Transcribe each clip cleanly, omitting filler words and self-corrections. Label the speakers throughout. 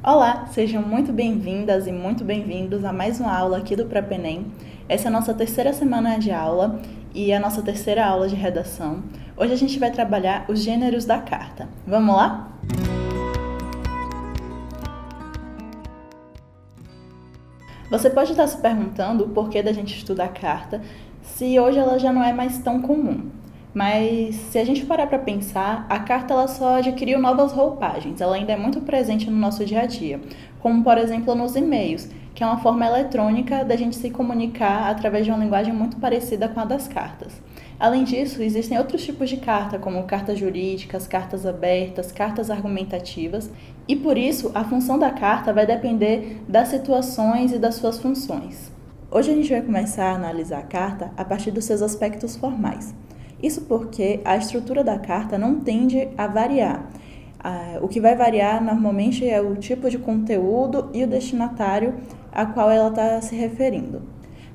Speaker 1: Olá, sejam muito bem-vindas e muito bem-vindos a mais uma aula aqui do Prep-ENEM. Essa é a nossa terceira semana de aula e a nossa terceira aula de redação. Hoje a gente vai trabalhar os gêneros da carta. Vamos lá? Você pode estar se perguntando o porquê da gente estudar a carta, se hoje ela já não é mais tão comum. Mas se a gente parar para pensar, a carta ela só adquiriu novas roupagens, ela ainda é muito presente no nosso dia a dia, como por exemplo nos e-mails, que é uma forma eletrônica da gente se comunicar através de uma linguagem muito parecida com a das cartas. Além disso, existem outros tipos de carta, como cartas jurídicas, cartas abertas, cartas argumentativas, e por isso a função da carta vai depender das situações e das suas funções. Hoje a gente vai começar a analisar a carta a partir dos seus aspectos formais. Isso porque a estrutura da carta não tende a variar. O que vai variar normalmente é o tipo de conteúdo e o destinatário a qual ela está se referindo.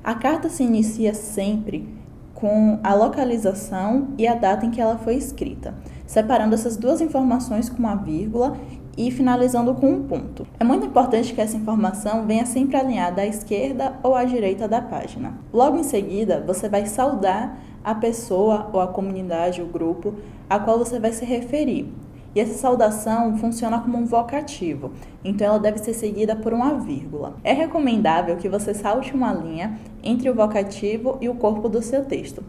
Speaker 1: A carta se inicia sempre com a localização e a data em que ela foi escrita, separando essas duas informações com uma vírgula e finalizando com um ponto. É muito importante que essa informação venha sempre alinhada à esquerda ou à direita da página. Logo em seguida, você vai saudar a pessoa ou a comunidade, o grupo, a qual você vai se referir. E essa saudação funciona como um vocativo, então ela deve ser seguida por uma vírgula. É recomendável que você salte uma linha entre o vocativo e o corpo do seu texto.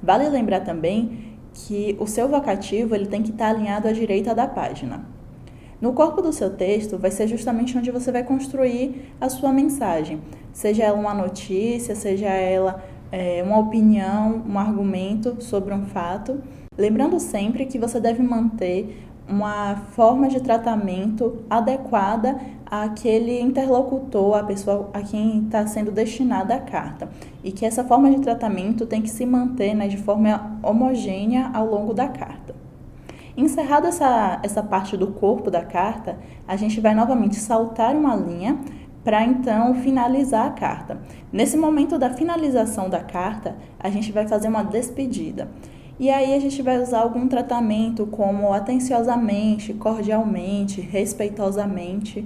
Speaker 1: Vale lembrar também que o seu vocativo ele tem que estar alinhado à direita da página. No corpo do seu texto vai ser justamente onde você vai construir a sua mensagem, seja ela uma notícia, seja ela uma opinião, um argumento sobre um fato. Lembrando sempre que você deve manter uma forma de tratamento adequada àquele interlocutor, a pessoa a quem está sendo destinada a carta. E que essa forma de tratamento tem que se manter de forma homogênea ao longo da carta. Encerrada essa parte do corpo da carta, a gente vai novamente saltar uma linha para então finalizar a carta. Nesse momento da finalização da carta, a gente vai fazer uma despedida. E aí a gente vai usar algum tratamento como atenciosamente, cordialmente, respeitosamente.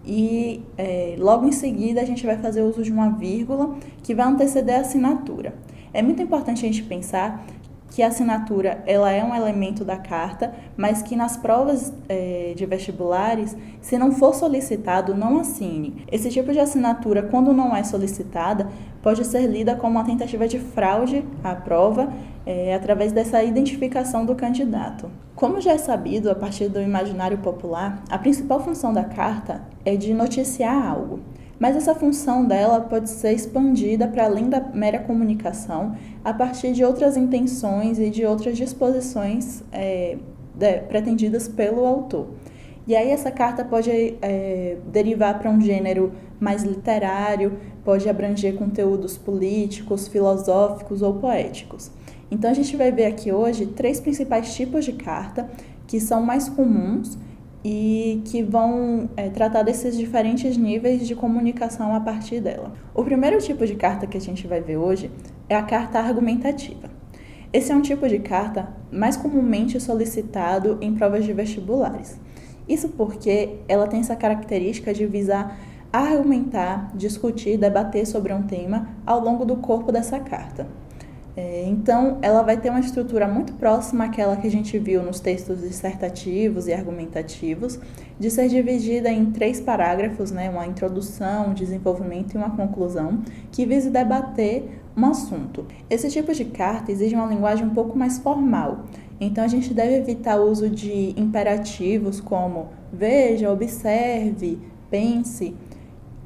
Speaker 1: E logo em seguida a gente vai fazer uso de uma vírgula que vai anteceder a assinatura. É muito importante a gente pensar que a assinatura ela é um elemento da carta, mas que nas provas de vestibulares, se não for solicitado, não assine. Esse tipo de assinatura, quando não é solicitada, pode ser lida como uma tentativa de fraude à prova, através dessa identificação do candidato. Como já é sabido a partir do imaginário popular, a principal função da carta é de noticiar algo. Mas essa função dela pode ser expandida para além da mera comunicação a partir de outras intenções e de outras disposições pretendidas pelo autor. E aí essa carta pode derivar para um gênero mais literário, pode abranger conteúdos políticos, filosóficos ou poéticos. Então a gente vai ver aqui hoje 3 principais tipos de carta que são mais comuns e que vão tratar desses diferentes níveis de comunicação a partir dela. O primeiro tipo de carta que a gente vai ver hoje é a carta argumentativa. Esse é um tipo de carta mais comumente solicitado em provas de vestibulares. Isso porque ela tem essa característica de visar argumentar, discutir, debater sobre um tema ao longo do corpo dessa carta. Então, ela vai ter uma estrutura muito próxima àquela que a gente viu nos textos dissertativos e argumentativos, de ser dividida em 3 parágrafos, uma introdução, um desenvolvimento e uma conclusão, que vise debater um assunto. Esse tipo de carta exige uma linguagem um pouco mais formal, então a gente deve evitar o uso de imperativos como veja, observe, pense,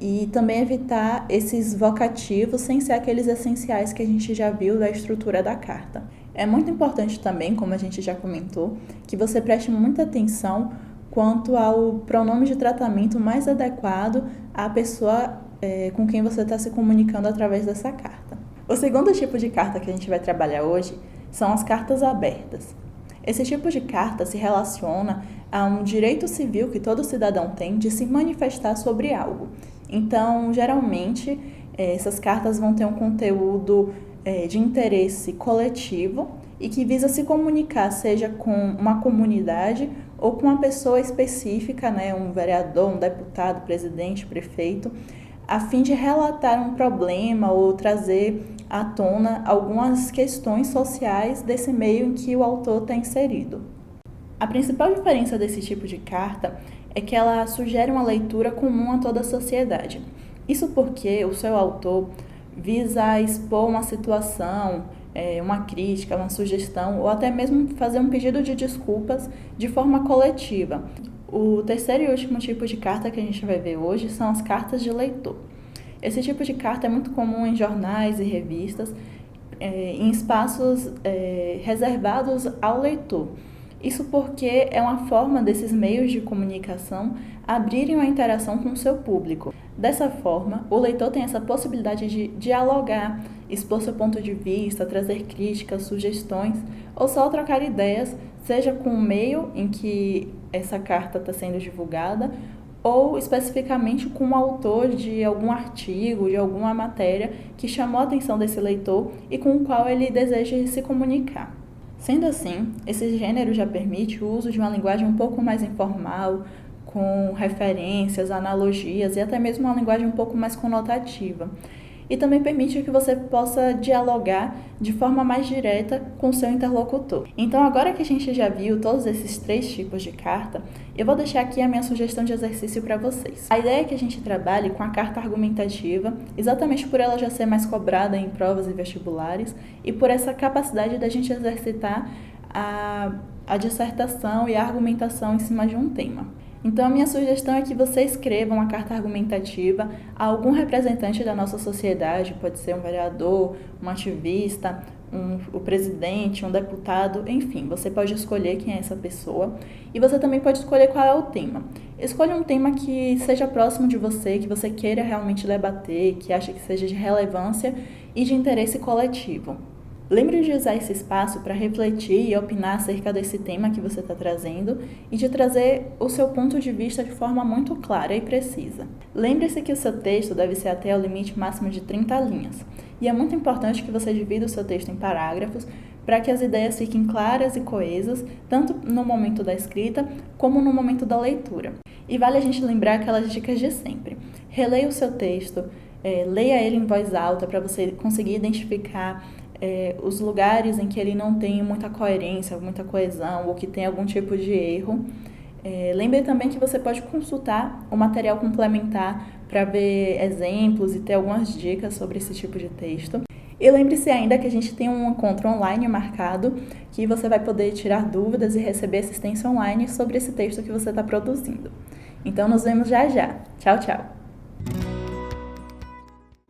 Speaker 1: e também evitar esses vocativos sem ser aqueles essenciais que a gente já viu da estrutura da carta. É muito importante também, como a gente já comentou, que você preste muita atenção quanto ao pronome de tratamento mais adequado à pessoa com quem você está se comunicando através dessa carta. O segundo tipo de carta que a gente vai trabalhar hoje são as cartas abertas. Esse tipo de carta se relaciona a um direito civil que todo cidadão tem de se manifestar sobre algo. Então, geralmente, essas cartas vão ter um conteúdo de interesse coletivo e que visa se comunicar, seja com uma comunidade ou com uma pessoa específica, né, um vereador, um deputado, presidente, prefeito, a fim de relatar um problema ou trazer à tona algumas questões sociais desse meio em que o autor está inserido. A principal diferença desse tipo de carta é que ela sugere uma leitura comum a toda a sociedade. Isso porque o seu autor visa expor uma situação, uma crítica, uma sugestão ou até mesmo fazer um pedido de desculpas de forma coletiva. O terceiro e último tipo de carta que a gente vai ver hoje são as cartas de leitor. Esse tipo de carta é muito comum em jornais e revistas, em espaços reservados ao leitor. Isso porque é uma forma desses meios de comunicação abrirem uma interação com o seu público. Dessa forma, o leitor tem essa possibilidade de dialogar, expor seu ponto de vista, trazer críticas, sugestões ou só trocar ideias, seja com o meio em que essa carta está sendo divulgada ou especificamente com o autor de algum artigo, de alguma matéria que chamou a atenção desse leitor e com o qual ele deseja se comunicar. Sendo assim, esse gênero já permite o uso de uma linguagem um pouco mais informal, com referências, analogias e até mesmo uma linguagem um pouco mais conotativa. E também permite que você possa dialogar de forma mais direta com o seu interlocutor. Então, agora que a gente já viu todos esses 3 tipos de carta, eu vou deixar aqui a minha sugestão de exercício para vocês. A ideia é que a gente trabalhe com a carta argumentativa, exatamente por ela já ser mais cobrada em provas e vestibulares, e por essa capacidade da gente exercitar a dissertação e a argumentação em cima de um tema. Então, a minha sugestão é que você escreva uma carta argumentativa a algum representante da nossa sociedade, pode ser um vereador, um ativista, o presidente, um deputado, enfim, você pode escolher quem é essa pessoa e você também pode escolher qual é o tema. Escolha um tema que seja próximo de você, que você queira realmente debater, que ache que seja de relevância e de interesse coletivo. Lembre de usar esse espaço para refletir e opinar acerca desse tema que você está trazendo e de trazer o seu ponto de vista de forma muito clara e precisa. Lembre-se que o seu texto deve ser até o limite máximo de 30 linhas. E é muito importante que você divida o seu texto em parágrafos para que as ideias fiquem claras e coesas, tanto no momento da escrita como no momento da leitura. E vale a gente lembrar aquelas dicas de sempre. Releia o seu texto, leia ele em voz alta para você conseguir identificar os lugares em que ele não tem muita coerência, muita coesão ou que tem algum tipo de erro. Lembre também que você pode consultar o material complementar para ver exemplos e ter algumas dicas sobre esse tipo de texto. E lembre-se ainda que a gente tem um encontro online marcado que você vai poder tirar dúvidas e receber assistência online sobre esse texto que você está produzindo. Então, nos vemos já já. Tchau, tchau!